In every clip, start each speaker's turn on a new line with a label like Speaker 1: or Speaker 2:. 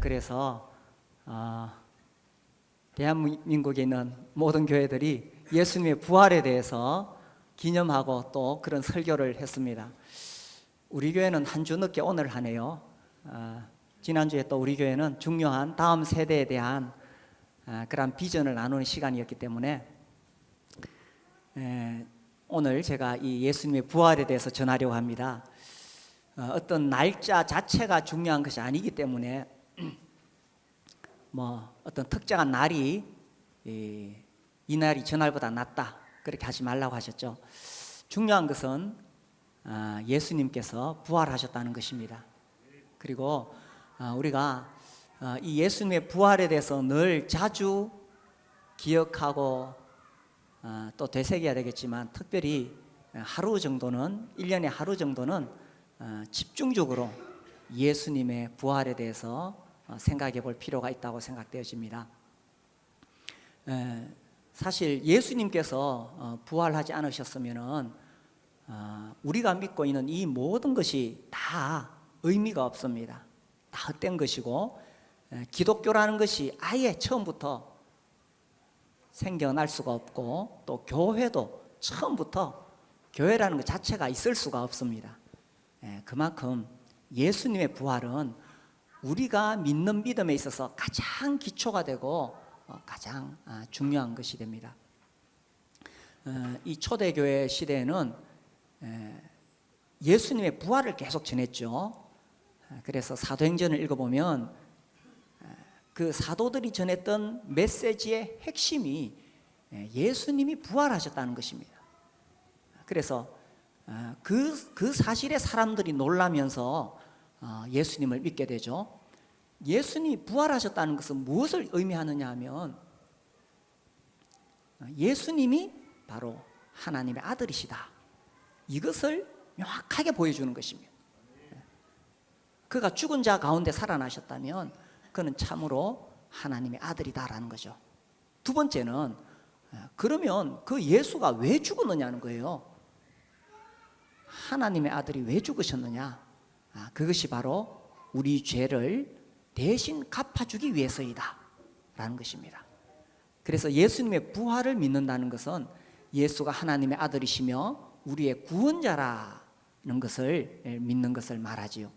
Speaker 1: 그래서 대한민국에 있는 모든 교회들이 예수님의 부활에 대해서 기념하고 또 그런 설교를 했습니다. 우리 교회는 한 주 늦게 오늘 하네요. 지난주에 또 우리 교회는 중요한 다음 세대에 대한 그런 비전을 나누는 시간이었기 때문에 오늘 제가 이 예수님의 부활에 대해서 전하려고 합니다. 어떤 날짜 자체가 중요한 것이 아니기 때문에 어떤 특정한 날이 이 날이 전날보다 낫다 그렇게 하지 말라고 하셨죠. 중요한 것은 예수님께서 부활하셨다는 것입니다. 그리고 우리가 이 예수님의 부활에 대해서 늘 자주 기억하고 또 되새겨야 되겠지만 특별히 하루 정도는 1년에 하루 정도는 집중적으로 예수님의 부활에 대해서 생각해 볼 필요가 있다고 생각되어집니다. 사실 예수님께서 부활하지 않으셨으면 우리가 믿고 있는 이 모든 것이 다 의미가 없습니다. 다 헛된 것이고 기독교라는 것이 아예 처음부터 생겨날 수가 없고 또 교회도 처음부터 교회라는 것 자체가 있을 수가 없습니다. 그만큼 예수님의 부활은 우리가 믿는 믿음에 있어서 가장 기초가 되고 가장 중요한 것이 됩니다. 이 초대교회 시대에는 예수님의 부활을 계속 전했죠. 그래서 사도행전을 읽어보면 그 사도들이 전했던 메시지의 핵심이 예수님이 부활하셨다는 것입니다. 그래서 그 사실에 사람들이 놀라면서 예수님을 믿게 되죠. 예수님이 부활하셨다는 것은 무엇을 의미하느냐 하면 예수님이 바로 하나님의 아들이시다, 이것을 명확하게 보여주는 것입니다. 그가 죽은 자 가운데 살아나셨다면 그는 참으로 하나님의 아들이다라는 거죠. 두 번째는 그러면 그 예수가 왜 죽었느냐는 거예요. 하나님의 아들이 왜 죽으셨느냐? 그것이 바로 우리 죄를 대신 갚아주기 위해서이다 라는 것입니다. 그래서 예수님의 부활을 믿는다는 것은 예수가 하나님의 아들이시며 우리의 구원자라는 것을 믿는 것을 말하지요.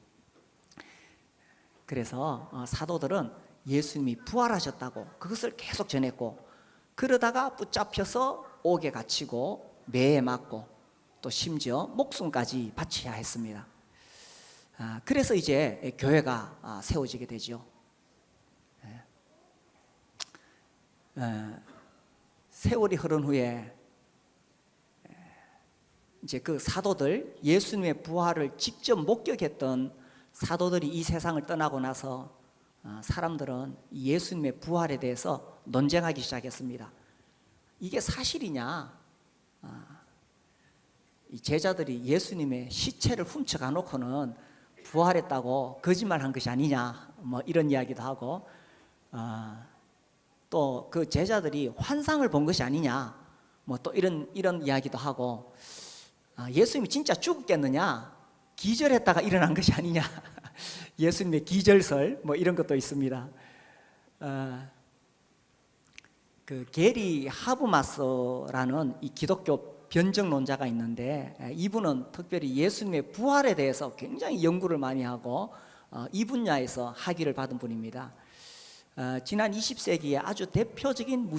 Speaker 1: 그래서 사도들은 예수님이 부활하셨다고 그것을 계속 전했고, 그러다가 붙잡혀서 옥에 갇히고 매에 맞고 또 심지어 목숨까지 바쳐야 했습니다. 그래서 이제 교회가 세워지게 되죠. 세월이 흐른 후에 이제 그 사도들, 예수님의 부활을 직접 목격했던 사도들이 이 세상을 떠나고 나서 사람들은 예수님의 부활에 대해서 논쟁하기 시작했습니다. 이게 사실이냐? 이 제자들이 예수님의 시체를 훔쳐가 놓고는 부활했다고 거짓말한 것이 아니냐, 이런 이야기도 하고, 또 그 제자들이 환상을 본 것이 아니냐, 또 이런 이야기도 하고, 예수님이 진짜 죽었겠느냐, 기절했다가 일어난 것이 아니냐, 예수님의 기절설 이런 것도 있습니다. 그 게리 하브마스라는 이 기독교 변증론자가 있는데, 이분은 특별히 예수님의 부활에 대해서 굉장히 연구를 많이 하고 이 분야에서 학위를 받은 분입니다. 지난 20세기에 아주 대표적인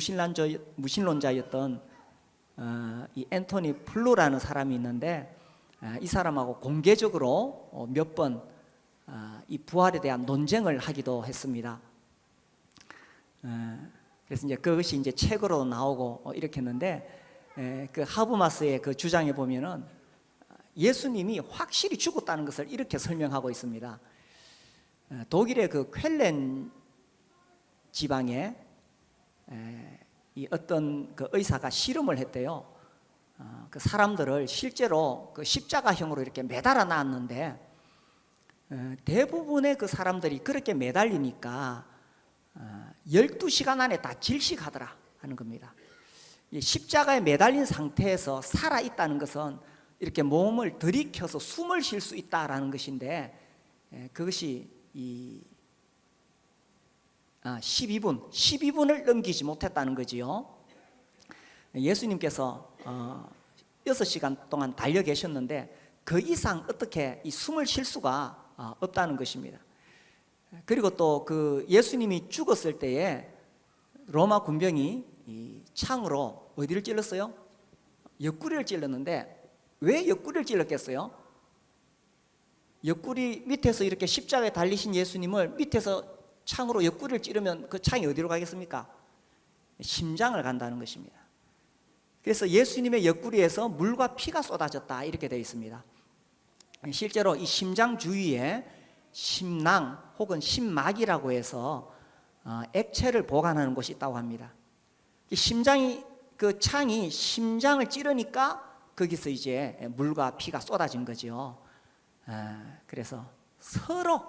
Speaker 1: 무신론자였던 이 앤토니 플루라는 사람이 있는데, 이 사람하고 공개적으로 몇 번 이 부활에 대한 논쟁을 하기도 했습니다. 그래서 이제 그것이 이제 책으로 나오고 이렇게 했는데, 그 하브마스의 그 주장에 보면은 예수님이 확실히 죽었다는 것을 이렇게 설명하고 있습니다. 독일의 그 쾰렌 지방에 이 어떤 그 의사가 실험을 했대요. 그 사람들을 실제로 그 십자가형으로 이렇게 매달아 놨는데, 대부분의 그 사람들이 그렇게 매달리니까 12시간 안에 다 질식하더라 하는 겁니다. 이 십자가에 매달린 상태에서 살아있다는 것은 이렇게 몸을 들이켜서 숨을 쉴 수 있다라는 것인데, 그것이 이 12분을 넘기지 못했다는 거지요. 예수님께서 6시간 동안 달려 계셨는데 그 이상 어떻게 이 숨을 쉴 수가 없다는 것입니다. 그리고 또 그 예수님이 죽었을 때에 로마 군병이 이 창으로 어디를 찔렀어요? 옆구리를 찔렀는데 왜 옆구리를 찔렀겠어요? 옆구리 밑에서 이렇게 십자가에 달리신 예수님을 밑에서 창으로 옆구리를 찌르면 그 창이 어디로 가겠습니까? 심장을 간다는 것입니다. 그래서 예수님의 옆구리에서 물과 피가 쏟아졌다 이렇게 되어 있습니다. 실제로 이 심장 주위에 심낭 혹은 심막이라고 해서 액체를 보관하는 곳이 있다고 합니다. 심장이 그 창이 심장을 찌르니까 거기서 이제 물과 피가 쏟아진 거죠. 그래서 서로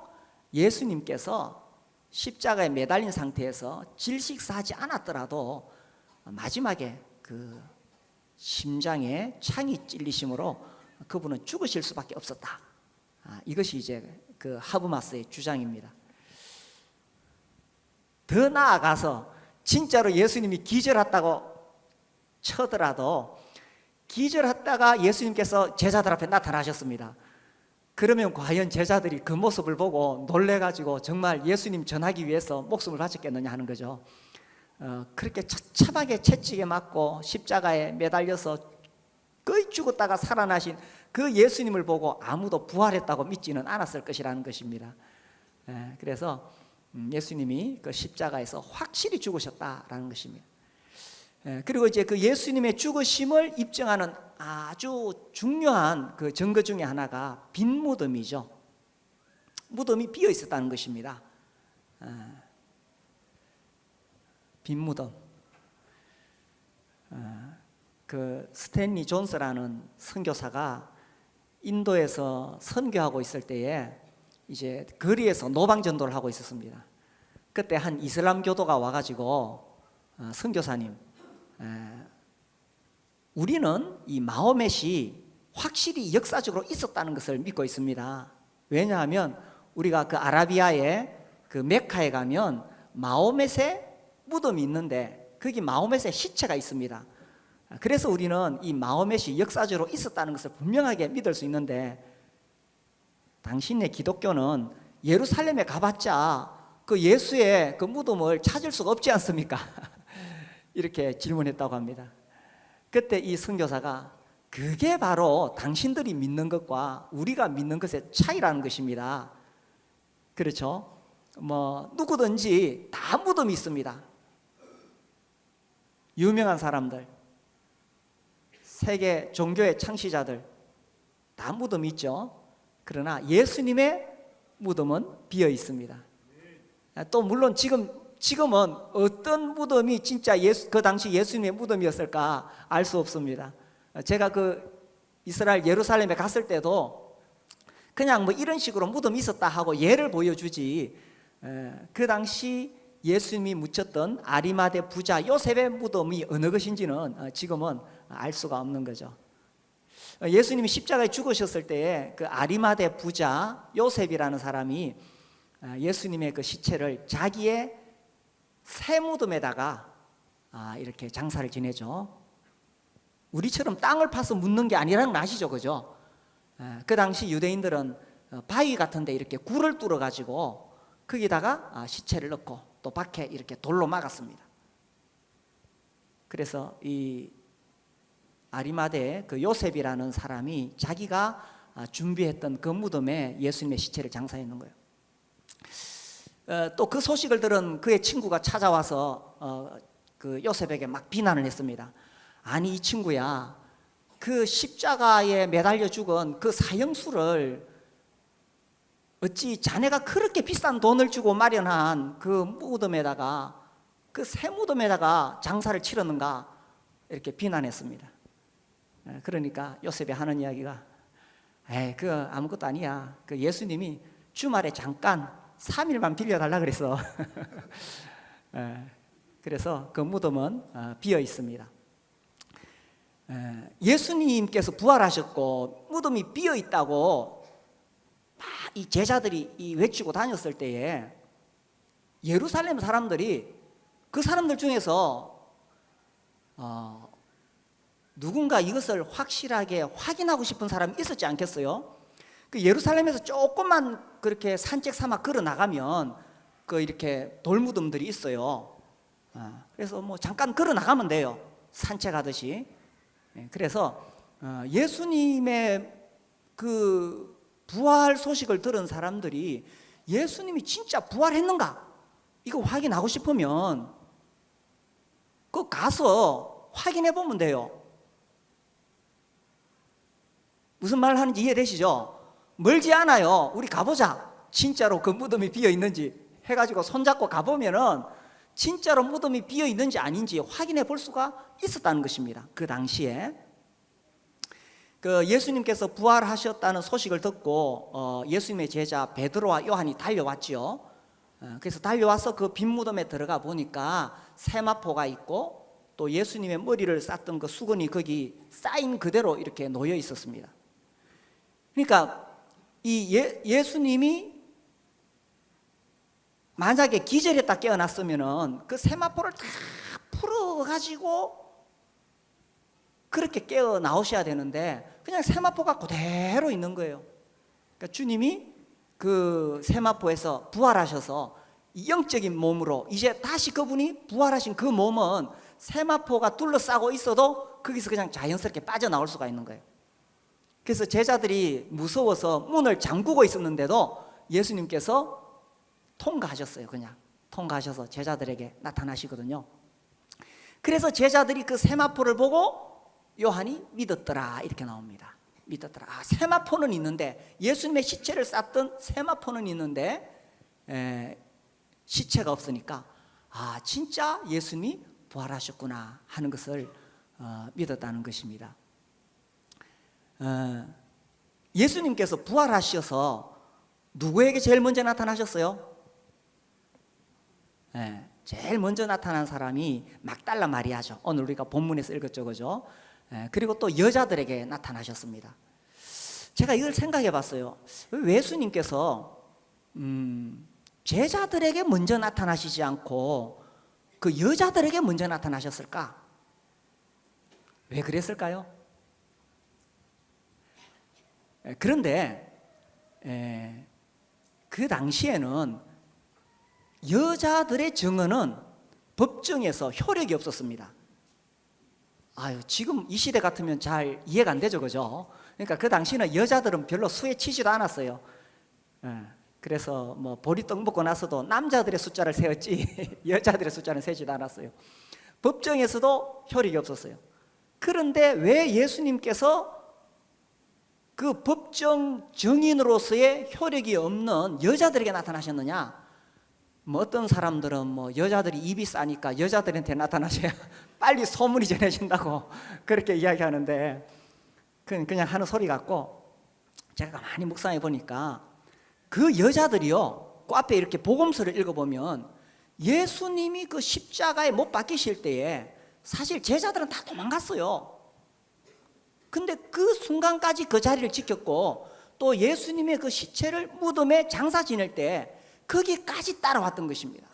Speaker 1: 예수님께서 십자가에 매달린 상태에서 질식사하지 않았더라도 마지막에 그 심장에 창이 찔리심으로 그분은 죽으실 수밖에 없었다. 이것이 이제 그 하브마스의 주장입니다. 더 나아가서 진짜로 예수님이 기절했다고 쳐더라도 기절했다가 예수님께서 제자들 앞에 나타나셨습니다. 그러면 과연 제자들이 그 모습을 보고 놀래가지고 정말 예수님 전하기 위해서 목숨을 바쳤겠느냐 하는 거죠. 그렇게 처참하게 채찍에 맞고 십자가에 매달려서 거의 죽었다가 살아나신 그 예수님을 보고 아무도 부활했다고 믿지는 않았을 것이라는 것입니다. 그래서 예수님이 그 십자가에서 확실히 죽으셨다라는 것입니다. 그리고 이제 그 예수님의 죽으심을 입증하는 아주 중요한 그 증거 중에 하나가 빈 무덤이죠. 무덤이 비어 있었다는 것입니다. 빈 무덤. 그 스탠리 존스라는 선교사가 인도에서 선교하고 있을 때에 이제 거리에서 노방 전도를 하고 있었습니다. 그때 한 이슬람 교도가 와가지고 선교사님, 우리는 이 마호멧이 확실히 역사적으로 있었다는 것을 믿고 있습니다. 왜냐하면 우리가 그 아라비아의 그 메카에 가면 마호멧의 무덤이 있는데 거기 마호멧의 시체가 있습니다. 그래서 우리는 이 마호멧이 역사적으로 있었다는 것을 분명하게 믿을 수 있는데 당신의 기독교는 예루살렘에 가봤자 그 예수의 그 무덤을 찾을 수가 없지 않습니까? 이렇게 질문했다고 합니다. 그때 이 선교사가 그게 바로 당신들이 믿는 것과 우리가 믿는 것의 차이라는 것입니다. 그렇죠? 뭐 누구든지 다 무덤이 있습니다. 유명한 사람들, 세계 종교의 창시자들 다 무덤이 있죠. 그러나 예수님의 무덤은 비어 있습니다. 또 물론 지금은 어떤 무덤이 진짜 그 당시 예수님의 무덤이었을까 알 수 없습니다. 제가 그 이스라엘 예루살렘에 갔을 때도 그냥 뭐 이런 식으로 무덤이 있었다 하고 예를 보여주지, 그 당시 예수님이 묻혔던 아리마대 부자 요셉의 무덤이 어느 것인지는 지금은 알 수가 없는 거죠. 예수님이 십자가에 죽으셨을 때에 그 아리마대 부자 요셉이라는 사람이 예수님의 그 시체를 자기의 새 무덤에다가 이렇게 장사를 지내죠. 우리처럼 땅을 파서 묻는 게 아니라는 걸 아시죠, 그죠? 그 당시 유대인들은 바위 같은데 이렇게 굴을 뚫어 가지고 거기다가 시체를 넣고 또 밖에 이렇게 돌로 막았습니다. 그래서 이 아리마대 그 요셉이라는 사람이 자기가 준비했던 그 무덤에 예수님의 시체를 장사했는 거예요. 또 그 소식을 들은 그의 친구가 찾아와서 그 요셉에게 막 비난을 했습니다. 아니 이 친구야, 그 십자가에 매달려 죽은 그 사형수를 어찌 자네가 그렇게 비싼 돈을 주고 마련한 그 무덤에다가 그 새 무덤에다가 장사를 치렀는가 이렇게 비난했습니다. 그러니까 요셉이 하는 이야기가 그 아무것도 아니야. 그 예수님이 주말에 잠깐 3일만 빌려달라 그랬어. 그래서 그 무덤은 비어 있습니다. 예수님께서 부활하셨고 무덤이 비어 있다고 막 이 제자들이 외치고 다녔을 때에 예루살렘 사람들이 그 사람들 중에서 누군가 이것을 확실하게 확인하고 싶은 사람이 있었지 않겠어요? 그 예루살렘에서 조금만 그렇게 산책 삼아 걸어 나가면 그 이렇게 돌무덤들이 있어요. 그래서 뭐 잠깐 걸어 나가면 돼요. 산책하듯이. 그래서 예수님의 그 부활 소식을 들은 사람들이 예수님이 진짜 부활했는가? 이거 확인하고 싶으면 그 가서 확인해 보면 돼요. 무슨 말 하는지 이해되시죠? 멀지 않아요. 우리 가보자. 진짜로 그 무덤이 비어 있는지 해가지고 손잡고 가보면은 진짜로 무덤이 비어 있는지 아닌지 확인해 볼 수가 있었다는 것입니다. 그 당시에 그 예수님께서 부활하셨다는 소식을 듣고 예수님의 제자 베드로와 요한이 달려왔지요. 그래서 달려와서 그 빈 무덤에 들어가 보니까 세마포가 있고 또 예수님의 머리를 쌌던 그 수건이 거기 쌓인 그대로 이렇게 놓여 있었습니다. 그러니까 이 예수님이 만약에 기절했다 깨어났으면은 그 세마포를 다 풀어가지고 그렇게 깨어 나오셔야 되는데 그냥 세마포가 그대로 있는 거예요. 그러니까 주님이 그 세마포에서 부활하셔서 영적인 몸으로 이제 다시 그분이 부활하신 그 몸은 세마포가 둘러싸고 있어도 거기서 그냥 자연스럽게 빠져나올 수가 있는 거예요. 그래서 제자들이 무서워서 문을 잠그고 있었는데도 예수님께서 통과하셨어요. 그냥 통과하셔서 제자들에게 나타나시거든요. 그래서 제자들이 그 세마포를 보고 요한이 믿었더라 이렇게 나옵니다. 믿었더라. 세마포는 있는데 예수님의 시체를 쌌던 세마포는 있는데 시체가 없으니까 진짜 예수님이 부활하셨구나 하는 것을 믿었다는 것입니다. 예수님께서 부활하셔서 누구에게 제일 먼저 나타나셨어요? 제일 먼저 나타난 사람이 막달라 마리아죠. 오늘 우리가 본문에서 읽었죠, 그죠? 그리고 또 여자들에게 나타나셨습니다. 제가 이걸 생각해 봤어요. 왜 예수님께서 제자들에게 먼저 나타나시지 않고 그 여자들에게 먼저 나타나셨을까? 왜 그랬을까요? 그런데 그 당시에는 여자들의 증언은 법정에서 효력이 없었습니다. 지금 이 시대 같으면 잘 이해가 안 되죠, 그죠? 그러니까 그 당시는 여자들은 별로 수에 치지도 않았어요. 그래서 뭐 보리떡 먹고 나서도 남자들의 숫자를 세었지 여자들의 숫자는 세지도 않았어요. 법정에서도 효력이 없었어요. 그런데 왜 예수님께서 그 법정 증인으로서의 효력이 없는 여자들에게 나타나셨느냐? 뭐 어떤 사람들은 뭐 여자들이 입이 싸니까 여자들한테 나타나셔야 빨리 소문이 전해진다고 그렇게 이야기하는데 그냥 하는 소리 같고, 제가 가만히 묵상해 보니까 그 여자들이요, 그 앞에 이렇게 복음서를 읽어보면 예수님이 그 십자가에 못 박히실 때에 사실 제자들은 다 도망갔어요. 근데 그 순간까지 그 자리를 지켰고 또 예수님의 그 시체를 무덤에 장사 지낼 때 거기까지 따라왔던 것입니다.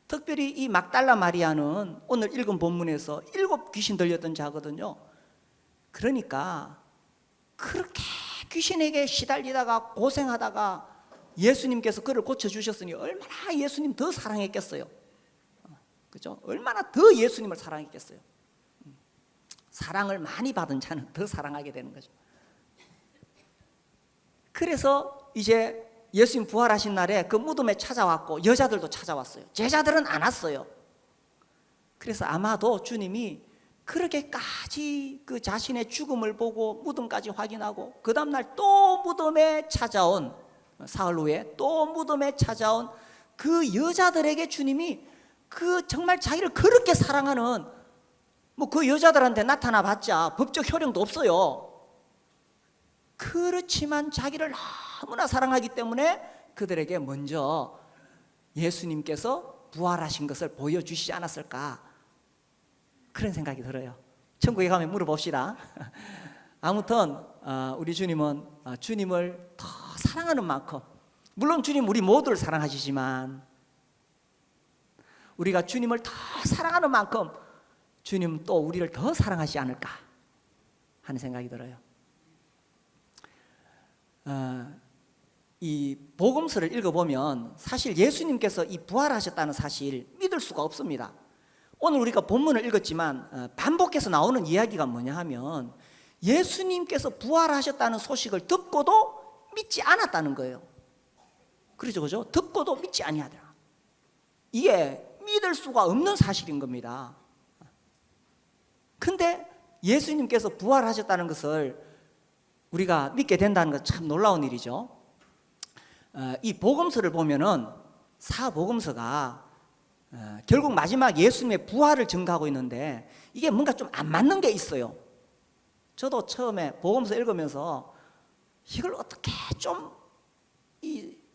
Speaker 1: 특별히 이 막달라 마리아는 오늘 읽은 본문에서 7 귀신 들렸던 자거든요. 그러니까 그렇게 귀신에게 시달리다가 고생하다가 예수님께서 그를 고쳐주셨으니 얼마나 예수님 더 사랑했겠어요. 그죠? 얼마나 더 예수님을 사랑했겠어요. 사랑을 많이 받은 자는 더 사랑하게 되는 거죠. 그래서 이제 예수님 부활하신 날에 그 무덤에 찾아왔고 여자들도 찾아왔어요. 제자들은 안 왔어요. 그래서 아마도 주님이 그렇게까지 그 자신의 죽음을 보고 무덤까지 확인하고 그 다음날 또 무덤에 찾아온, 사흘 후에 또 무덤에 찾아온 그 여자들에게 주님이 그 정말 자기를 그렇게 사랑하는, 뭐 그 여자들한테 나타나 봤자 법적 효력도 없어요. 그렇지만 자기를 너무나 사랑하기 때문에 그들에게 먼저 예수님께서 부활하신 것을 보여주시지 않았을까, 그런 생각이 들어요. 천국에 가면 물어봅시다. 아무튼 우리 주님은 주님을 더 사랑하는 만큼 물론 주님 우리 모두를 사랑하시지만 우리가 주님을 더 사랑하는 만큼 주님 또 우리를 더 사랑하시지 않을까 하는 생각이 들어요. 이 복음서를 읽어보면 사실 예수님께서 이 부활하셨다는 사실 믿을 수가 없습니다. 오늘 우리가 본문을 읽었지만 반복해서 나오는 이야기가 뭐냐 하면 예수님께서 부활하셨다는 소식을 듣고도 믿지 않았다는 거예요. 그죠? 듣고도 믿지 아니하더라. 이게 믿을 수가 없는 사실인 겁니다. 근데 예수님께서 부활하셨다는 것을 우리가 믿게 된다는 것 참 놀라운 일이죠. 이 복음서를 보면은 사복음서가 결국 마지막 예수님의 부활을 증거하고 있는데 이게 뭔가 좀 안 맞는 게 있어요. 저도 처음에 복음서 읽으면서 이걸 어떻게 좀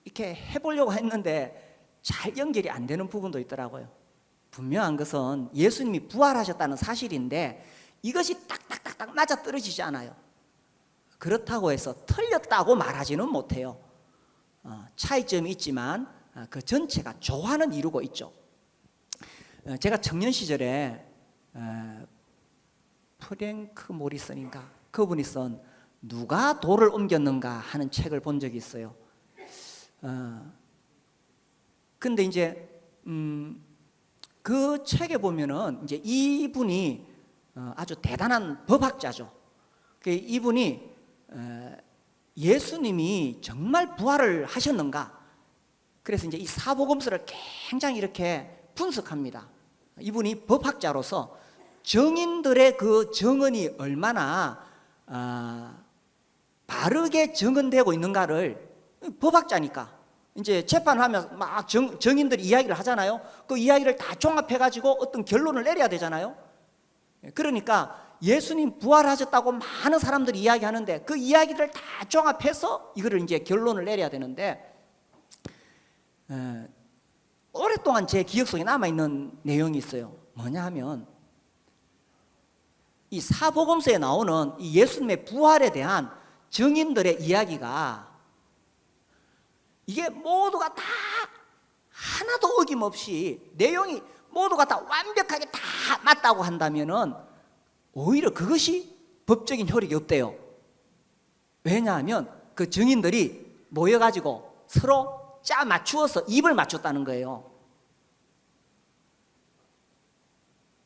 Speaker 1: 이렇게 해보려고 했는데 잘 연결이 안 되는 부분도 있더라고요. 분명한 것은 예수님이 부활하셨다는 사실인데 이것이 딱딱딱딱 맞아떨어지지 않아요. 그렇다고 해서 틀렸다고 말하지는 못해요. 차이점이 있지만 그 전체가 조화는 이루고 있죠. 제가 청년 시절에 프랭크 모리슨인가 그분이 쓴 누가 돌을 옮겼는가 하는 책을 본 적이 있어요. 근데 이제 그 책에 보면은 이제 이분이 아주 대단한 법학자죠. 이분이 예수님이 정말 부활을 하셨는가? 그래서 이제 이 사복음서를 굉장히 이렇게 분석합니다. 이분이 법학자로서 증인들의 그 증언이 얼마나 바르게 증언되고 있는가를 법학자니까 이제 재판을 하면 막 증인들이 이야기를 하잖아요. 그 이야기를 다 종합해가지고 어떤 결론을 내려야 되잖아요. 그러니까 예수님 부활하셨다고 많은 사람들이 이야기하는데 그 이야기를 다 종합해서 이거를 이제 결론을 내려야 되는데 오랫동안 제 기억 속에 남아있는 내용이 있어요. 뭐냐 하면 이 사복음서에 나오는 이 예수님의 부활에 대한 증인들의 이야기가 이게 모두가 다 하나도 어김없이 내용이 모두가 다 완벽하게 다 맞다고 한다면은 오히려 그것이 법적인 효력이 없대요. 왜냐하면 그 증인들이 모여가지고 서로 짜 맞추어서 입을 맞췄다는 거예요.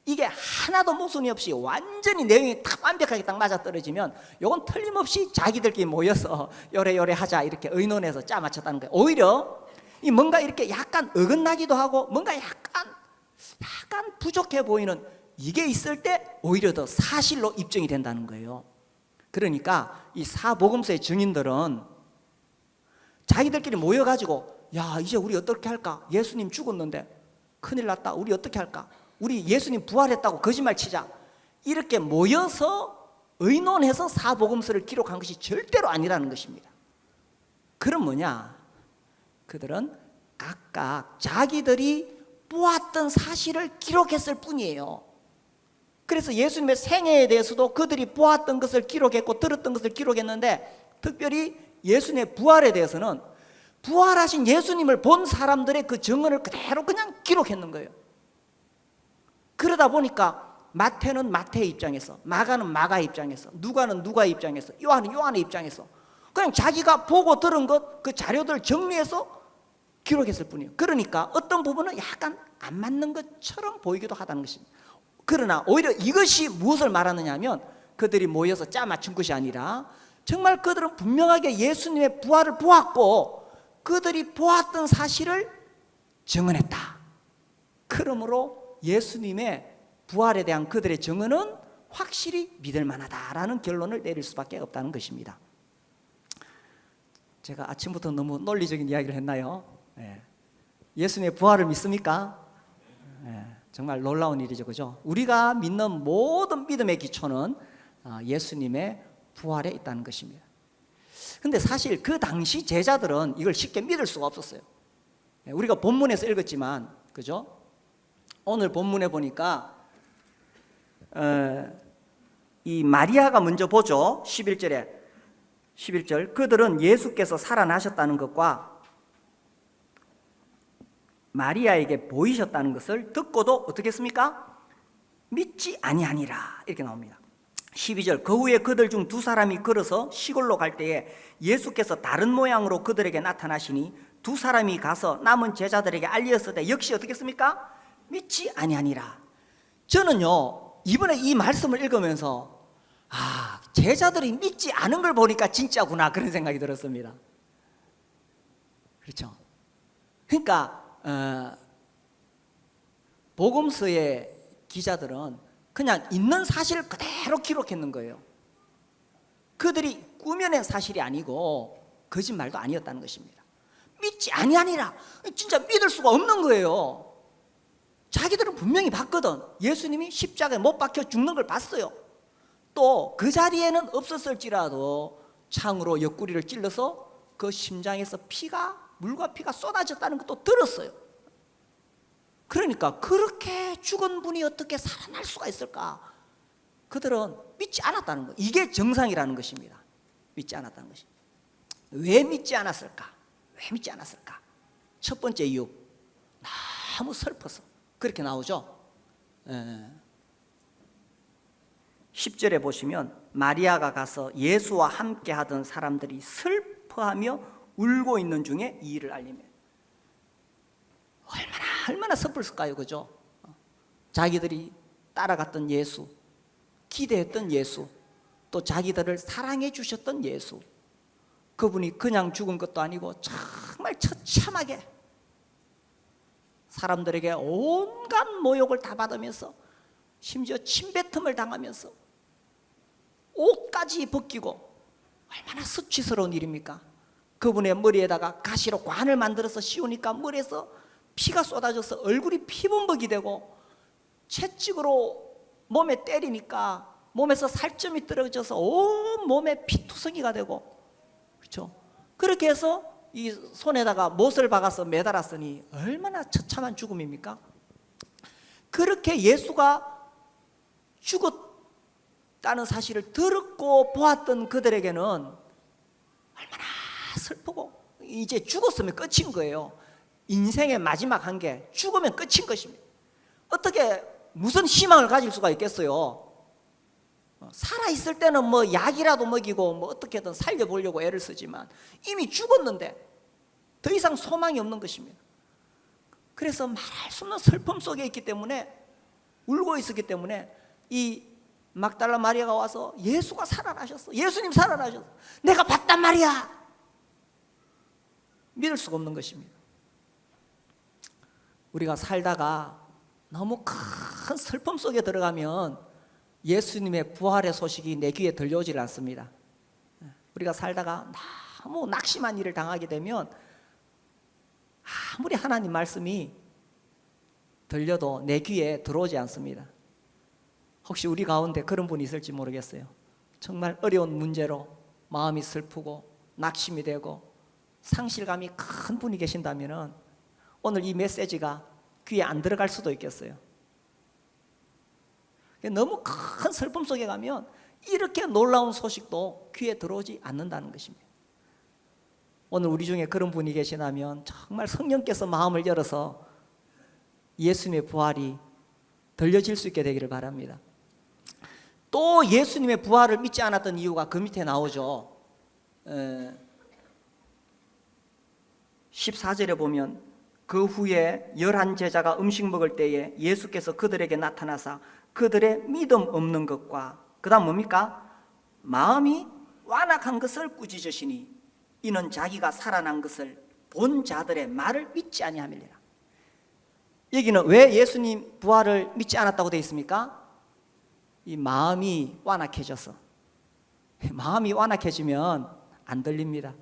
Speaker 1: 이게 하나도 모순이 없이 완전히 내용이 딱 완벽하게 딱 맞아떨어지면 이건 틀림없이 자기들끼리 모여서 요래 하자 이렇게 의논해서 짜 맞췄다는 거예요. 오히려 이 뭔가 이렇게 약간 어긋나기도 하고 뭔가 약간 부족해 보이는 이게 있을 때 오히려 더 사실로 입증이 된다는 거예요. 그러니까 이 사복음서의 증인들은 자기들끼리 모여가지고 야 이제 우리 어떻게 할까? 예수님 죽었는데 큰일 났다. 우리 어떻게 할까? 우리 예수님 부활했다고 거짓말 치자. 이렇게 모여서 의논해서 사복음서를 기록한 것이 절대로 아니라는 것입니다. 그럼 뭐냐? 그들은 각각 자기들이 보았던 사실을 기록했을 뿐이에요. 그래서 예수님의 생애에 대해서도 그들이 보았던 것을 기록했고 들었던 것을 기록했는데 특별히 예수님의 부활에 대해서는 부활하신 예수님을 본 사람들의 그 증언을 그대로 그냥 기록했는 거예요. 그러다 보니까 마태는 마태의 입장에서, 마가는 마가의 입장에서, 누가는 누가의 입장에서, 요한은 요한의 입장에서 그냥 자기가 보고 들은 것 그 자료들을 정리해서 기록했을 뿐이에요. 그러니까 어떤 부분은 약간 안 맞는 것처럼 보이기도 하다는 것입니다. 그러나 오히려 이것이 무엇을 말하느냐 하면 그들이 모여서 짜 맞춘 것이 아니라 정말 그들은 분명하게 예수님의 부활을 보았고 그들이 보았던 사실을 증언했다. 그러므로 예수님의 부활에 대한 그들의 증언은 확실히 믿을 만하다라는 결론을 내릴 수밖에 없다는 것입니다. 제가 아침부터 너무 논리적인 이야기를 했나요? 예수님의 부활을 믿습니까? 정말 놀라운 일이죠, 그죠? 우리가 믿는 모든 믿음의 기초는 예수님의 부활에 있다는 것입니다. 근데 사실 그 당시 제자들은 이걸 쉽게 믿을 수가 없었어요. 우리가 본문에서 읽었지만, 그죠? 오늘 본문에 보니까 이 마리아가 먼저 보죠. 11절 그들은 예수께서 살아나셨다는 것과 마리아에게 보이셨다는 것을 듣고도 어떻게 했습니까? 믿지 아니하니라 이렇게 나옵니다. 12절 그 후에 그들 중 두 사람이 걸어서 시골로 갈 때에 예수께서 다른 모양으로 그들에게 나타나시니 두 사람이 가서 남은 제자들에게 알렸을 때 역시 어떻게 했습니까? 믿지 아니하니라. 저는요 이번에 이 말씀을 읽으면서 제자들이 믿지 않은 걸 보니까 진짜구나 그런 생각이 들었습니다. 그렇죠? 그러니까 복음서의 기자들은 그냥 있는 사실을 그대로 기록했는 거예요. 그들이 꾸며낸 사실이 아니고 거짓말도 아니었다는 것입니다. 믿지 아니하니라. 진짜 믿을 수가 없는 거예요. 자기들은 분명히 봤거든. 예수님이 십자가에 못 박혀 죽는 걸 봤어요. 또 그 자리에는 없었을지라도 창으로 옆구리를 찔러서 그 심장에서 물과 피가 쏟아졌다는 것도 들었어요. 그러니까 그렇게 죽은 분이 어떻게 살아날 수가 있을까? 그들은 믿지 않았다는 거예요. 이게 정상이라는 것입니다. 믿지 않았다는 것입니다. 왜 믿지 않았을까? 왜 믿지 않았을까? 첫 번째 이유, 너무 슬퍼서 그렇게 나오죠. 10절에 보시면 마리아가 가서 예수와 함께 하던 사람들이 슬퍼하며 울고 있는 중에 이 일을 알리며 얼마나 슬펐을까요? 그죠? 자기들이 따라갔던 예수, 기대했던 예수, 또 자기들을 사랑해 주셨던 예수, 그분이 그냥 죽은 것도 아니고 정말 처참하게 사람들에게 온갖 모욕을 다 받으면서 심지어 침뱉음을 당하면서 옷까지 벗기고 얼마나 수치스러운 일입니까? 그분의 머리에다가 가시로 관을 만들어서 씌우니까 머리에서 피가 쏟아져서 얼굴이 피범벅이 되고 채찍으로 몸에 때리니까 몸에서 살점이 떨어져서 온 몸에 피투성이가 되고, 그렇죠? 그렇게 해서 이 손에다가 못을 박아서 매달았으니 얼마나 처참한 죽음입니까? 그렇게 예수가 죽었다는 사실을 들었고 보았던 그들에게는 얼마나 슬프고, 이제 죽었으면 끝인 거예요. 인생의 마지막 한계, 죽으면 끝인 것입니다. 어떻게 무슨 희망을 가질 수가 있겠어요? 살아있을 때는 뭐 약이라도 먹이고 뭐 어떻게든 살려보려고 애를 쓰지만 이미 죽었는데 더 이상 소망이 없는 것입니다. 그래서 말할 수 없는 슬픔 속에 있기 때문에, 울고 있었기 때문에 이 막달라 마리아가 와서 예수가 살아나셨어, 예수님 살아나셨어, 내가 봤단 말이야, 믿을 수가 없는 것입니다. 우리가 살다가 너무 큰 슬픔 속에 들어가면 예수님의 부활의 소식이 내 귀에 들려오질 않습니다. 우리가 살다가 너무 낙심한 일을 당하게 되면 아무리 하나님 말씀이 들려도 내 귀에 들어오지 않습니다. 혹시 우리 가운데 그런 분이 있을지 모르겠어요. 정말 어려운 문제로 마음이 슬프고 낙심이 되고 상실감이 큰 분이 계신다면 오늘 이 메시지가 귀에 안 들어갈 수도 있겠어요. 너무 큰 슬픔 속에 가면 이렇게 놀라운 소식도 귀에 들어오지 않는다는 것입니다. 오늘 우리 중에 그런 분이 계시다면 정말 성령께서 마음을 열어서 예수님의 부활이 들려질 수 있게 되기를 바랍니다. 또 예수님의 부활을 믿지 않았던 이유가 그 밑에 나오죠. 14절에 보면 그 후에 11제자가 음식 먹을 때에 예수께서 그들에게 나타나사 그들의 믿음 없는 것과 그 다음 뭡니까? 마음이 완악한 것을 꾸짖으시니 이는 자기가 살아난 것을 본 자들의 말을 믿지 아니함이니라. 여기는 왜 예수님 부활을 믿지 않았다고 되어 있습니까? 이 마음이 완악해져서. 마음이 완악해지면 안 들립니다.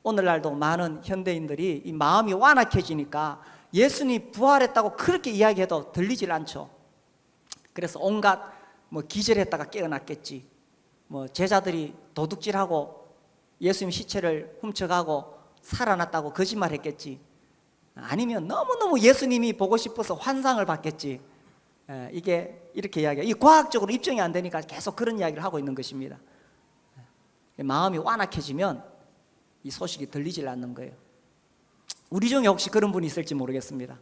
Speaker 1: 오늘날도 많은 현대인들이 이 마음이 완악해지니까 예수님 부활했다고 그렇게 이야기해도 들리질 않죠. 그래서 온갖 뭐 기절했다가 깨어났겠지, 뭐 제자들이 도둑질하고 예수님 시체를 훔쳐가고 살아났다고 거짓말했겠지, 아니면 너무너무 예수님이 보고 싶어서 환상을 봤겠지. 이게 이렇게 이야기해요. 이 과학적으로 입증이 안 되니까 계속 그런 이야기를 하고 있는 것입니다. 마음이 완악해지면 이 소식이 들리질 않는 거예요. 우리 중에 혹시 그런 분이 있을지 모르겠습니다.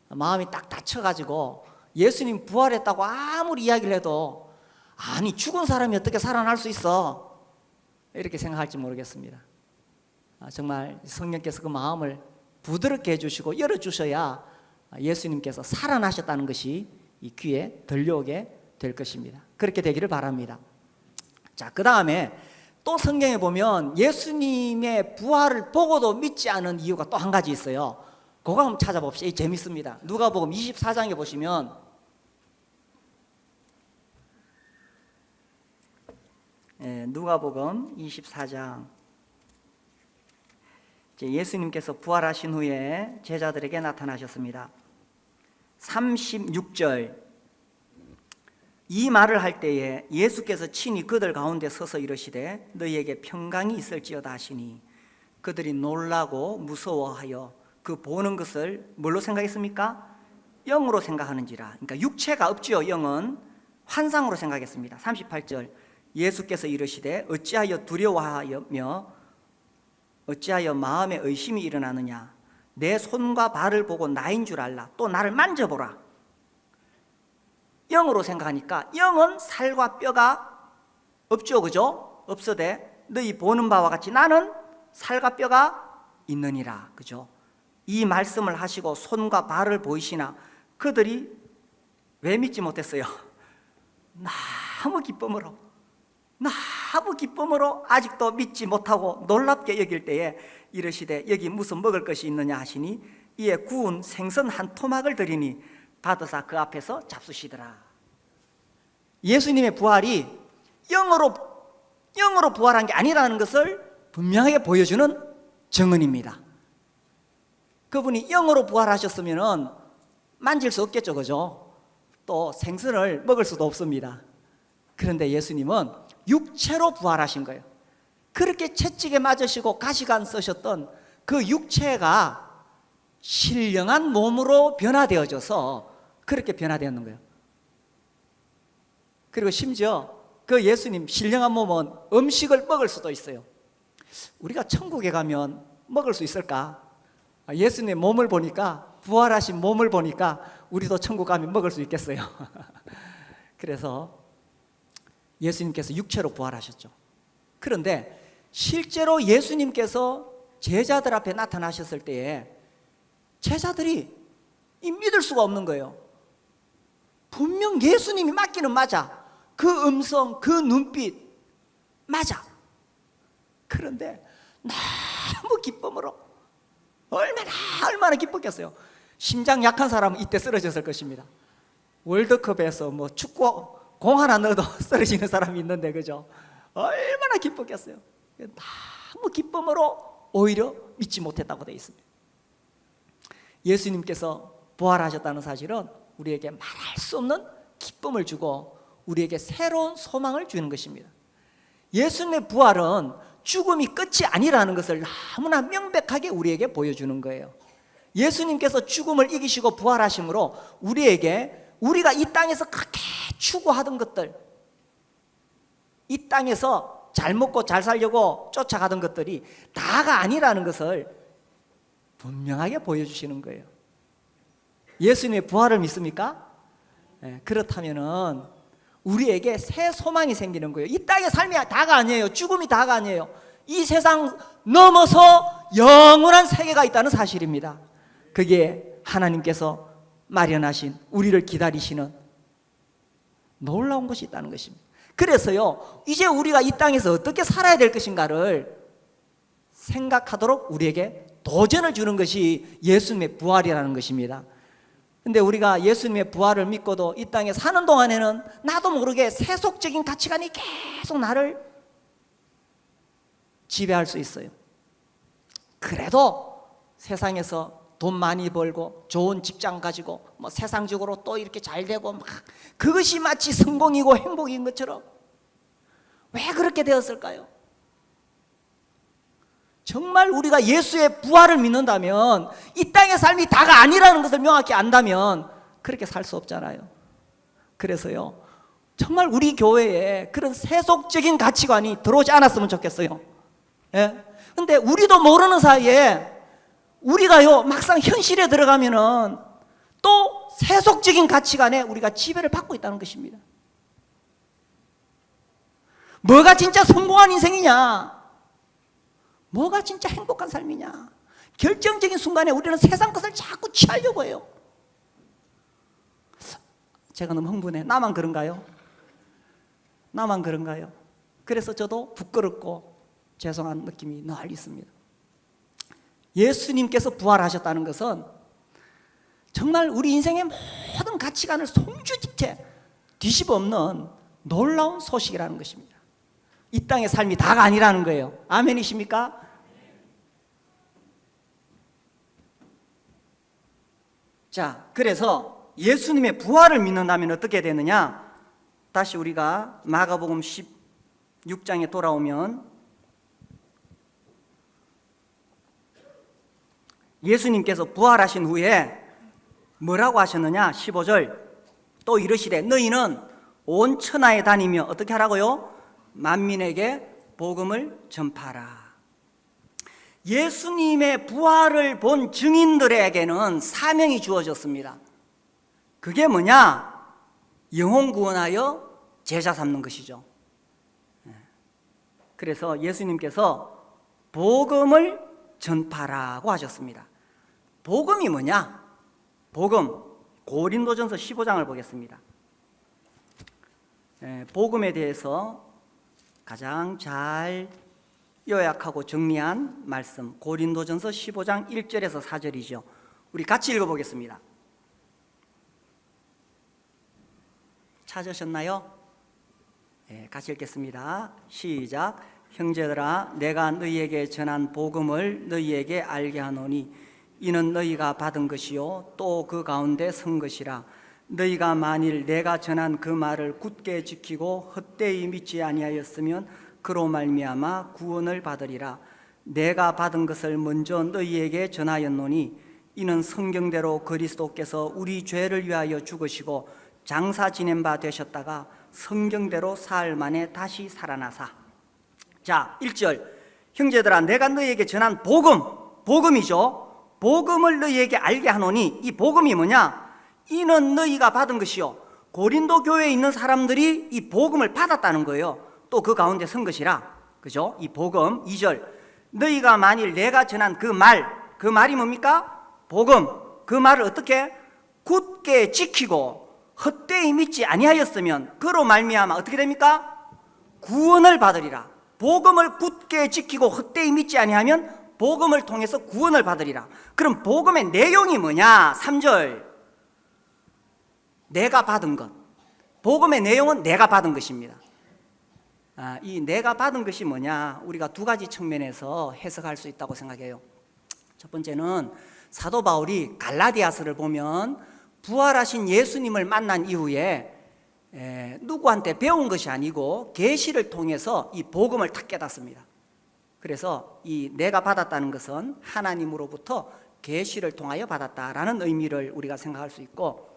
Speaker 1: 마음이 딱 다쳐가지고 예수님 부활했다고 아무리 이야기를 해도 아니 죽은 사람이 어떻게 살아날 수 있어? 이렇게 생각할지 모르겠습니다. 정말 성령께서 그 마음을 부드럽게 해주시고 열어주셔야 예수님께서 살아나셨다는 것이 이 귀에 들려오게 될 것입니다. 그렇게 되기를 바랍니다. 자, 그 다음에 또 성경에 보면 예수님의 부활을 보고도 믿지 않은 이유가 또 한 가지 있어요. 그거 한번 찾아봅시다. 재밌습니다. 누가복음 24장에 보시면 누가복음 24장 예수님께서 부활하신 후에 제자들에게 나타나셨습니다. 36절 이 말을 할 때에 예수께서 친히 그들 가운데 서서 이르시되 너희에게 평강이 있을지어다 하시니 그들이 놀라고 무서워하여 그 보는 것을 뭘로 생각했습니까? 영으로 생각하는지라. 그러니까 육체가 없지요. 영은 환상으로 생각했습니다. 38절 예수께서 이르시되 어찌하여 두려워하며 어찌하여 마음에 의심이 일어나느냐 내 손과 발을 보고 나인 줄 알라. 또 나를 만져보라. 영으로 생각하니까 영은 살과 뼈가 없죠, 그죠? 없어되 너희 보는 바와 같이 나는 살과 뼈가 있느니라, 그죠? 이 말씀을 하시고 손과 발을 보이시나 그들이 왜 믿지 못했어요? 너무 기쁨으로 아직도 믿지 못하고 놀랍게 여길 때에 이르시되 여기 무슨 먹을 것이 있느냐 하시니 이에 구운 생선 한 토막을 드리니 받으사 그 앞에서 잡수시더라. 예수님의 부활이 영으로 부활한 게 아니라는 것을 분명하게 보여주는 증언입니다. 그분이 영으로 부활하셨으면 만질 수 없겠죠, 그죠? 또 생선을 먹을 수도 없습니다. 그런데 예수님은 육체로 부활하신 거예요. 그렇게 채찍에 맞으시고 가시관 쓰셨던 그 육체가 신령한 몸으로 변화되어져서 그렇게 변화되었는 거예요. 그리고 심지어 그 예수님 신령한 몸은 음식을 먹을 수도 있어요. 우리가 천국에 가면 먹을 수 있을까? 예수님의 몸을 보니까, 부활하신 몸을 보니까 우리도 천국 가면 먹을 수 있겠어요. 그래서 예수님께서 육체로 부활하셨죠. 그런데 실제로 예수님께서 제자들 앞에 나타나셨을 때에 제자들이 믿을 수가 없는 거예요. 분명 예수님이 맞기는 맞아. 그 음성, 그 눈빛 맞아. 그런데 너무 기쁨으로 얼마나 기뻤겠어요. 심장 약한 사람은 이때 쓰러졌을 것입니다. 월드컵에서 뭐 축구 공 하나 넣어도 쓰러지는 사람이 있는데, 그죠? 얼마나 기뻤겠어요. 너무 기쁨으로 오히려 믿지 못했다고 되어 있습니다. 예수님께서 부활하셨다는 사실은 우리에게 말할 수 없는 기쁨을 주고 우리에게 새로운 소망을 주는 것입니다. 예수님의 부활은 죽음이 끝이 아니라는 것을 너무나 명백하게 우리에게 보여주는 거예요. 예수님께서 죽음을 이기시고 부활하심으로 우리가 이 땅에서 그렇게 추구하던 것들, 이 땅에서 잘 먹고 잘 살려고 쫓아가던 것들이 다가 아니라는 것을 분명하게 보여주시는 거예요. 예수님의 부활을 믿습니까? 그렇다면은 우리에게 새 소망이 생기는 거예요. 이 땅의 삶이 다가 아니에요. 죽음이 다가 아니에요. 이 세상 넘어서 영원한 세계가 있다는 사실입니다. 그게 하나님께서 마련하신, 우리를 기다리시는 놀라운 것이 있다는 것입니다. 그래서요, 이제 우리가 이 땅에서 어떻게 살아야 될 것인가를 생각하도록 우리에게 도전을 주는 것이 예수님의 부활이라는 것입니다. 근데 우리가 예수님의 부활을 믿고도 이 땅에 사는 동안에는 나도 모르게 세속적인 가치관이 계속 나를 지배할 수 있어요. 그래도 세상에서 돈 많이 벌고 좋은 직장 가지고 뭐 세상적으로 또 이렇게 잘 되고 막 그것이 마치 성공이고 행복인 것처럼 왜 그렇게 되었을까요? 정말 우리가 예수의 부활을 믿는다면, 이 땅의 삶이 다가 아니라는 것을 명확히 안다면 그렇게 살 수 없잖아요. 그래서요, 정말 우리 교회에 그런 세속적인 가치관이 들어오지 않았으면 좋겠어요. 근데 우리도 모르는 사이에 우리가요, 막상 현실에 들어가면은 또 세속적인 가치관에 우리가 지배를 받고 있다는 것입니다. 뭐가 진짜 성공한 인생이냐? 뭐가 진짜 행복한 삶이냐? 결정적인 순간에 우리는 세상 것을 자꾸 취하려고 해요. 제가 너무 흥분해. 나만 그런가요? 나만 그런가요? 그래서 저도 부끄럽고 죄송한 느낌이 늘 있습니다. 예수님께서 부활하셨다는 것은 정말 우리 인생의 모든 가치관을 송주집체 뒤집어 엎는 놀라운 소식이라는 것입니다. 이 땅의 삶이 다가 아니라는 거예요. 아멘이십니까? 자, 그래서 예수님의 부활을 믿는다면 어떻게 되느냐? 다시 우리가 마가복음 16장에 돌아오면 예수님께서 부활하신 후에 뭐라고 하셨느냐? 15절 또 이르시되 너희는 온 천하에 다니며 어떻게 하라고요? 만민에게 복음을 전파하라. 예수님의 부활을 본 증인들에게는 사명이 주어졌습니다. 그게 뭐냐? 영혼 구원하여 제자 삼는 것이죠. 그래서 예수님께서 복음을 전파라고 하셨습니다. 복음이 뭐냐? 복음, 고린도전서 15장을 보겠습니다. 복음에 대해서 가장 잘 요약하고 정리한 말씀, 고린도전서 15장 1절에서 4절이죠. 우리 같이 읽어보겠습니다. 찾으셨나요? 같이 읽겠습니다. 시작. 형제들아, 내가 너희에게 전한 복음을 너희에게 알게 하노니 이는 너희가 받은 것이요 또 그 가운데 선 것이라. 너희가 만일 내가 전한 그 말을 굳게 지키고 헛되이 믿지 아니하였으면 그로 말미암아 구원을 받으리라. 내가 받은 것을 먼저 너희에게 전하였노니 이는 성경대로 그리스도께서 우리 죄를 위하여 죽으시고 장사 지낸 바 되셨다가 성경대로 사흘 만에 다시 살아나사. 자, 1절. 형제들아, 내가 너희에게 전한 복음이죠. 복음을 너희에게 알게 하노니, 이 복음이 뭐냐? 이는 너희가 받은 것이요 고린도 교회에 있는 사람들이 이 복음을 받았다는 거예요. 또 그 가운데 선 것이라. 그죠? 이 복음. 2절. 너희가 만일 내가 전한 그 말이 뭡니까? 복음. 그 말을 어떻게? 굳게 지키고 헛되이 믿지 아니하였으면 그로 말미암아 어떻게 됩니까? 구원을 받으리라. 복음을 굳게 지키고 헛되이 믿지 아니하면 복음을 통해서 구원을 받으리라. 그럼 복음의 내용이 뭐냐? 3절. 내가 받은 것. 복음의 내용은 내가 받은 것입니다. 이 내가 받은 것이 뭐냐? 우리가 두 가지 측면에서 해석할 수 있다고 생각해요. 첫 번째는 사도 바울이 갈라디아서를 보면 부활하신 예수님을 만난 이후에 누구한테 배운 것이 아니고 계시를 통해서 이 복음을 탁 깨닫습니다. 그래서 이 내가 받았다는 것은 하나님으로부터 계시를 통하여 받았다라는 의미를 우리가 생각할 수 있고,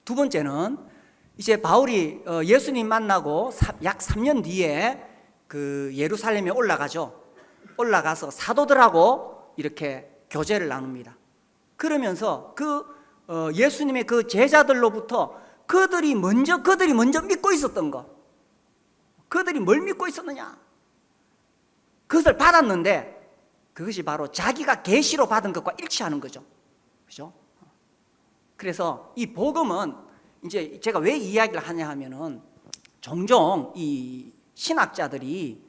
Speaker 1: 두 번째는 이제 바울이 예수님 만나고 약 3년 뒤에 그 예루살렘에 올라가죠. 올라가서 사도들하고 이렇게 교제를 나눕니다. 그러면서 그 예수님의 그 제자들로부터 그들이 먼저 믿고 있었던 것, 그들이 뭘 믿고 있었느냐, 그것을 받았는데 그것이 바로 자기가 계시로 받은 것과 일치하는 거죠. 그죠? 그래서 이 복음은 이제 제가 왜 이 이야기를 하냐 하면은 종종 이 신학자들이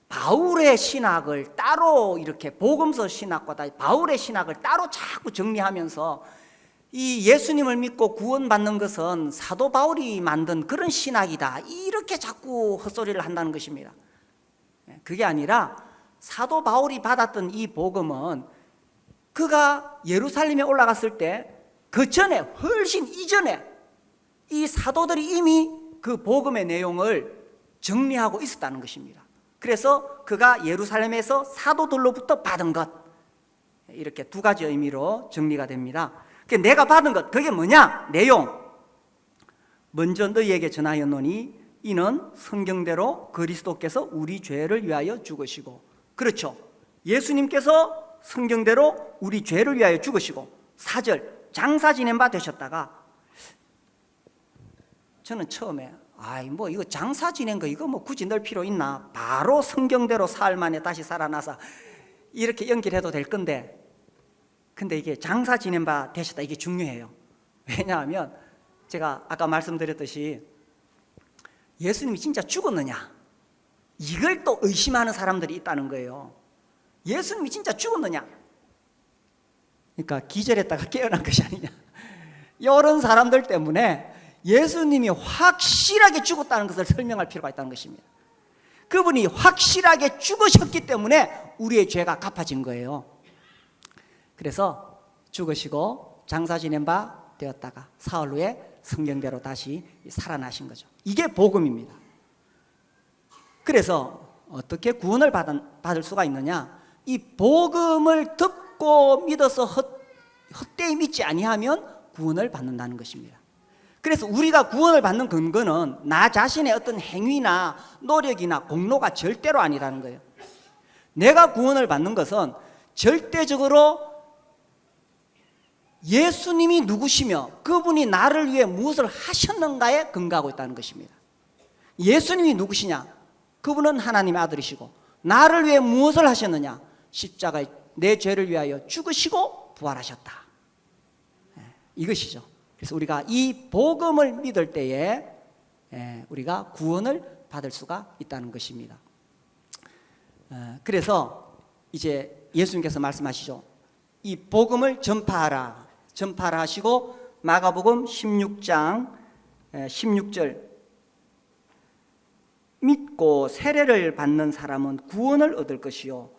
Speaker 1: 바울의 신학을 따로 이렇게 복음서 신학과 바울의 신학을 따로 자꾸 정리하면서 이 예수님을 믿고 구원받는 것은 사도 바울이 만든 그런 신학이다, 이렇게 자꾸 헛소리를 한다는 것입니다. 그게 아니라 사도 바울이 받았던 이 복음은 그가 예루살렘에 올라갔을 때 그 전에, 훨씬 이전에 이 사도들이 이미 그 복음의 내용을 정리하고 있었다는 것입니다. 그래서 그가 예루살렘에서 사도들로부터 받은 것, 이렇게 두 가지 의미로 정리가 됩니다. 내가 받은 것, 그게 뭐냐? 내용. 먼저 너희에게 전하였노니 이는 성경대로 그리스도께서 우리 죄를 위하여 죽으시고. 그렇죠. 예수님께서 성경대로 우리 죄를 위하여 죽으시고. 4절. 장사 지낸 바 되셨다가, 저는 처음에 뭐 이거 장사 지낸 거 이거 뭐 굳이 넣을 필요 있나, 바로 성경대로 사흘 만에 다시 살아나서 이렇게 연결해도 될 건데, 근데 이게 장사 지낸 바 되셨다, 이게 중요해요. 왜냐하면 제가 아까 말씀드렸듯이 예수님이 진짜 죽었느냐, 이걸 또 의심하는 사람들이 있다는 거예요. 예수님이 진짜 죽었느냐, 그러니까 기절했다가 깨어난 것이 아니냐, 이런 사람들 때문에 예수님이 확실하게 죽었다는 것을 설명할 필요가 있다는 것입니다. 그분이 확실하게 죽으셨기 때문에 우리의 죄가 갚아진 거예요. 그래서 죽으시고 장사 지낸 바 되었다가 사흘 후에 성경대로 다시 살아나신 거죠. 이게 복음입니다. 그래서 어떻게 구원을 받을 수가 있느냐, 이 복음을 듣고 믿어서 헛되이 믿지 아니하면 구원을 받는다는 것입니다. 그래서 우리가 구원을 받는 근거는 나 자신의 어떤 행위나 노력이나 공로가 절대로 아니라는 거예요. 내가 구원을 받는 것은 절대적으로 예수님이 누구시며 그분이 나를 위해 무엇을 하셨는가에 근거하고 있다는 것입니다. 예수님이 누구시냐, 그분은 하나님의 아들이시고 나를 위해 무엇을 하셨느냐, 십자가에 내 죄를 위하여 죽으시고 부활하셨다, 이것이죠. 그래서 우리가 이 복음을 믿을 때에 우리가 구원을 받을 수가 있다는 것입니다. 그래서 이제 예수님께서 말씀하시죠. 이 복음을 전파하라 하시고, 마가복음 16장 16절, 믿고 세례를 받는 사람은 구원을 얻을 것이요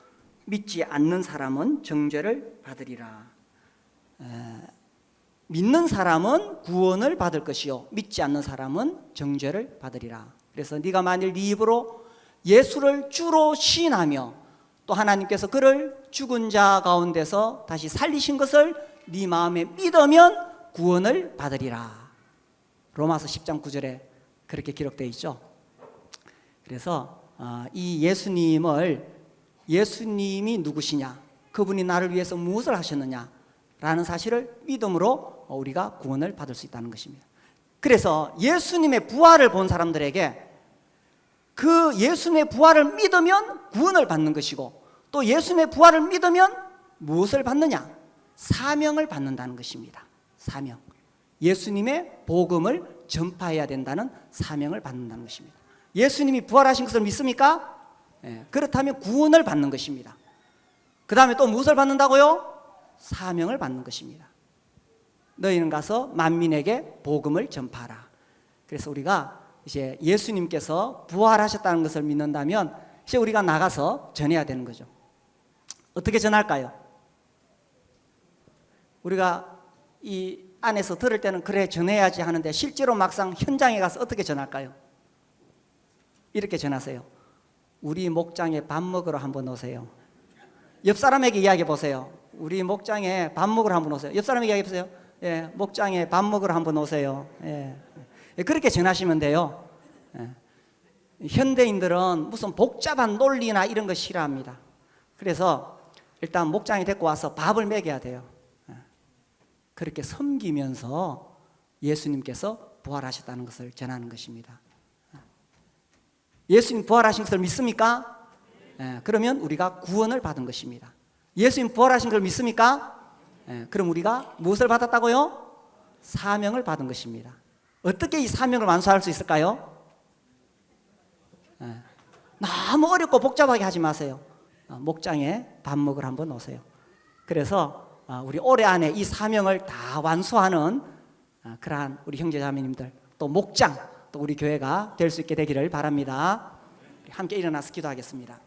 Speaker 1: 믿지 않는 사람은 정죄를 받으리라. 믿는 사람은 구원을 받을 것이요 믿지 않는 사람은 정죄를 받으리라. 그래서 네가 만일 네 입으로 예수를 주로 시인하며 또 하나님께서 그를 죽은 자 가운데서 다시 살리신 것을 네 마음에 믿으면 구원을 받으리라. 로마서 10장 9절에 그렇게 기록되어 있죠. 그래서 이 예수님이 누구시냐, 그분이 나를 위해서 무엇을 하셨느냐 라는 사실을 믿음으로 우리가 구원을 받을 수 있다는 것입니다. 그래서 예수님의 부활을 본 사람들에게 그 예수님의 부활을 믿으면 구원을 받는 것이고, 또 예수님의 부활을 믿으면 무엇을 받느냐, 사명을 받는다는 것입니다. 사명, 예수님의 복음을 전파해야 된다는 사명을 받는다는 것입니다. 예수님이 부활하신 것을 믿습니까? 그렇다면 구원을 받는 것입니다. 그 다음에 또 무엇을 받는다고요? 사명을 받는 것입니다. 너희는 가서 만민에게 복음을 전파하라. 그래서 우리가 이제 예수님께서 부활하셨다는 것을 믿는다면 이제 우리가 나가서 전해야 되는 거죠. 어떻게 전할까요? 우리가 이 안에서 들을 때는 그래 전해야지 하는데 실제로 막상 현장에 가서 어떻게 전할까요? 이렇게 전하세요. 우리 목장에 밥 먹으러 한번 오세요. 옆 사람에게 이야기해 보세요. 우리 목장에 밥 먹으러 한번 오세요. 옆 사람에게 이야기해 보세요. 예, 목장에 밥 먹으러 한번 오세요. 예. 그렇게 전하시면 돼요. 예. 현대인들은 무슨 복잡한 논리나 이런 거 싫어합니다. 그래서 일단 목장에 데리고 와서 밥을 먹여야 돼요. 예. 그렇게 섬기면서 예수님께서 부활하셨다는 것을 전하는 것입니다. 예수님 부활하신 것을 믿습니까? 예, 그러면 우리가 구원을 받은 것입니다. 예수님 부활하신 걸 믿습니까? 그럼 우리가 무엇을 받았다고요? 사명을 받은 것입니다. 어떻게 이 사명을 완수할 수 있을까요? 너무 어렵고 복잡하게 하지 마세요. 목장에 밥 먹으러 한번 오세요. 그래서 우리 올해 안에 이 사명을 다 완수하는 그러한 우리 형제자매님들, 또 목장, 또 우리 교회가 될 수 있게 되기를 바랍니다. 함께 일어나서 기도하겠습니다.